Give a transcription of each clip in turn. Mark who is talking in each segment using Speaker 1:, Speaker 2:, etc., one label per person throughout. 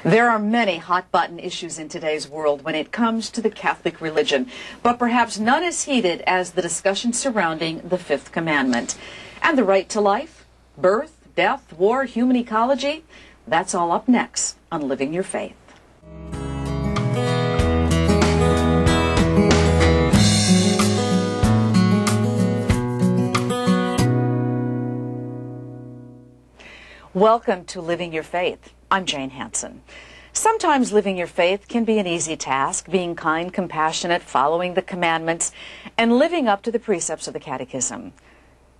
Speaker 1: There are many hot-button issues in today's world when it comes to the Catholic religion, but perhaps none as heated as the discussion surrounding the Fifth Commandment. And the right to life, birth, death, war, human ecology, that's all up next on Living Your Faith. Welcome to Living Your Faith. I'm Jane Hanson. Sometimes living your faith can be an easy task, being kind, compassionate, following the commandments, and living up to the precepts of the Catechism.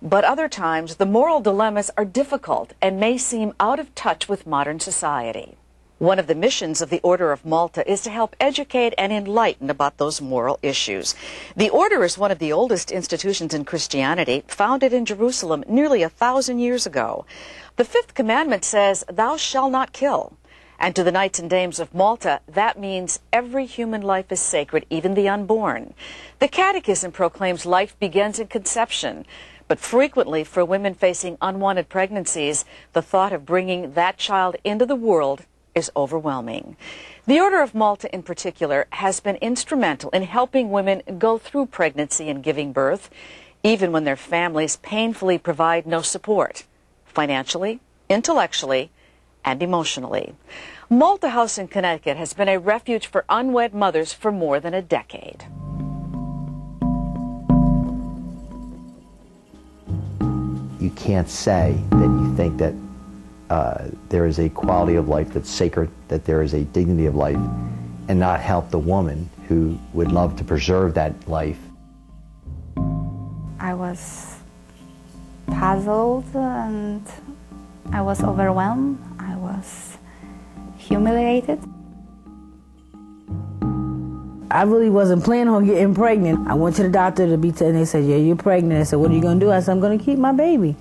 Speaker 1: But other times, the moral dilemmas are difficult and may seem out of touch with modern society. One of the missions of the Order of Malta is to help educate and enlighten about those moral issues. The Order is one of the oldest institutions in Christianity, founded in Jerusalem nearly 1,000 years ago. The Fifth Commandment says, "Thou shalt not kill." And to the Knights and Dames of Malta, that means every human life is sacred, even the unborn. The Catechism proclaims life begins in conception. But frequently, for women facing unwanted pregnancies, the thought of bringing that child into the world is overwhelming. The Order of Malta in particular has been instrumental in helping women go through pregnancy and giving birth, even when their families painfully provide no support, financially, intellectually, and emotionally. Malta House in Connecticut has been a refuge for unwed mothers for more than a decade.
Speaker 2: You can't say that you think that there is a quality of life that's sacred, that there is a dignity of life, and not help the woman who would love to preserve that life.
Speaker 3: I was puzzled and I was overwhelmed. I was humiliated.
Speaker 4: I really wasn't planning on getting pregnant. I went to the doctor to be and they said, "Yeah, you're pregnant." I said, "What are you going to do?" I said, "I'm going to keep my baby."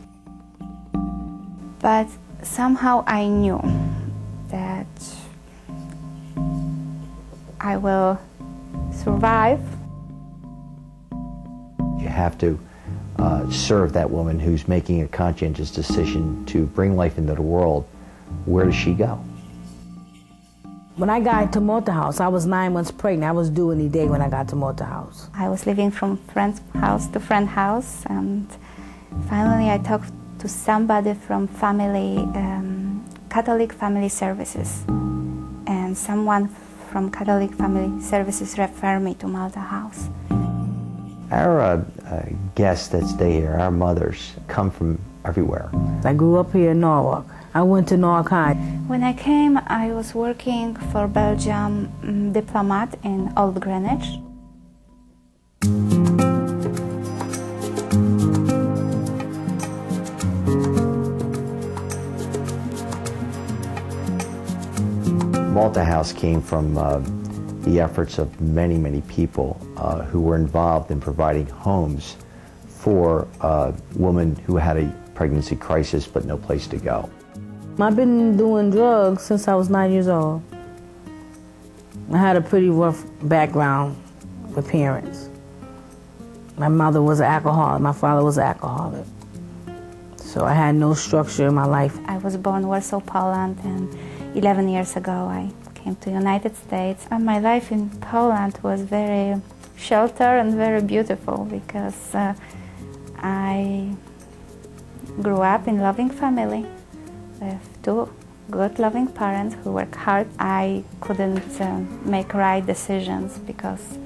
Speaker 3: But somehow I knew that I will survive.
Speaker 2: You have to serve that woman who's making a conscientious decision to bring life into the world. Where does she go?
Speaker 4: When I got to Malta House, I was 9 months pregnant. I was due any day when I got to Malta House.
Speaker 3: I was living from friend's house to friend house, and finally I talked to somebody from Catholic Family Services, and someone from Catholic Family Services referred me to Malta House.
Speaker 2: Our guests that stay here, our mothers, come from everywhere.
Speaker 4: I grew up here in Norwalk. I went to Norwalk High.
Speaker 3: When I came, I was working for Belgium diplomat in Old Greenwich.
Speaker 2: Malta House came from the efforts of many, many people who were involved in providing homes for women who had a pregnancy crisis but no place to go.
Speaker 4: I've been doing drugs since I was 9 years old. I had a pretty rough background with parents. My mother was an alcoholic, my father was an alcoholic. So I had no structure in my life.
Speaker 3: I was born in Warsaw, Poland, and 11 years ago I came to the United States. And my life in Poland was very sheltered and very beautiful because I grew up in a loving family with two good, loving parents who work hard. I couldn't make right decisions because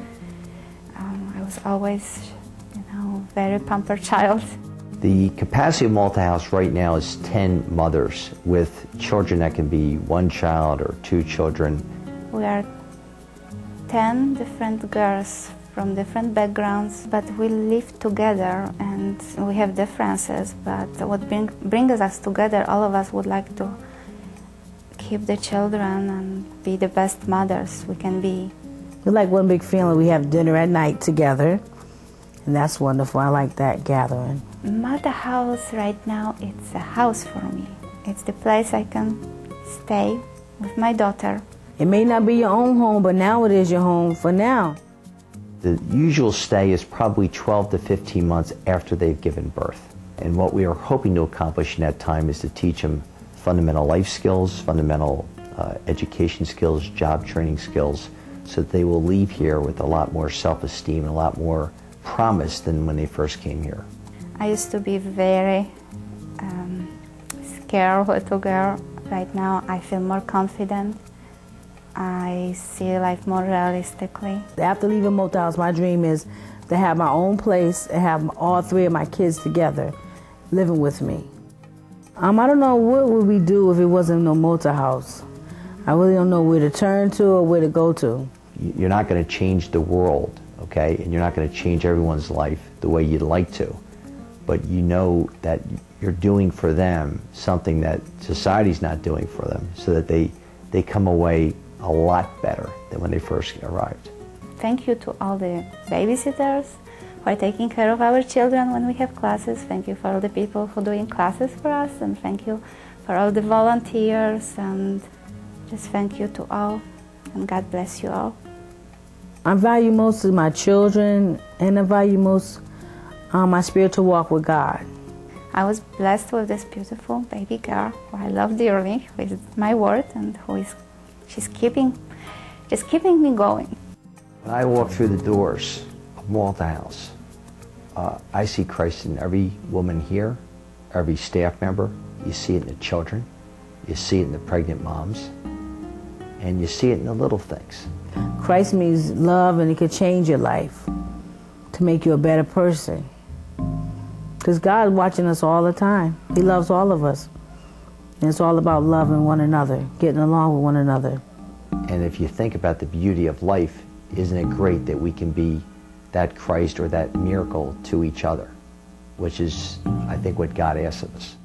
Speaker 3: I was always, very pampered child.
Speaker 2: The capacity of Malta House right now is 10 mothers with children that can be one child or two children.
Speaker 3: We are 10 different girls from different backgrounds, but we live together and we have differences, but what brings us together, all of us would like to keep the children and be the best mothers we can be.
Speaker 4: We're like one big family. We have dinner at night together, and that's wonderful. I like that gathering.
Speaker 3: Malta House right now, it's a house for me. It's the place I can stay with my daughter.
Speaker 4: It may not be your own home, but now it is your home for now.
Speaker 2: The usual stay is probably 12 to 15 months after they've given birth. And what we are hoping to accomplish in that time is to teach them fundamental life skills, fundamental education skills, job training skills, so that they will leave here with a lot more self-esteem and a lot more promise than when they first came here.
Speaker 3: I used to be very scared little girl. Right now I feel more confident. I see life more realistically.
Speaker 4: After leaving Malta House, my dream is to have my own place and have all three of my kids together living with me. I don't know what would we do if it wasn't no Malta House. I really don't know where to turn to or where to go to.
Speaker 2: You're not going to change the world, okay? And you're not going to change everyone's life the way you'd like to. But you know that you're doing for them something that society's not doing for them, so that they come away a lot better than when they first arrived.
Speaker 3: Thank you to all the babysitters for taking care of our children when we have classes. Thank you for all the people who are doing classes for us, and thank you for all the volunteers, and just thank you to all, and God bless you all.
Speaker 4: I value most of my children, and I value most my spiritual walk with God.
Speaker 3: I was blessed with this beautiful baby girl who I love dearly, who is my word, and just keeping me going.
Speaker 2: When I walk through the doors of Malta House, I see Christ in every woman here, every staff member. You see it in the children, you see it in the pregnant moms, and you see it in the little things.
Speaker 4: Christ means love, and it could change your life to make you a better person. Because God is watching us all the time. He loves all of us. And it's all about loving one another, getting along with one another.
Speaker 2: And if you think about the beauty of life, isn't it great that we can be that Christ or that miracle to each other, which is, I think, what God asks of us.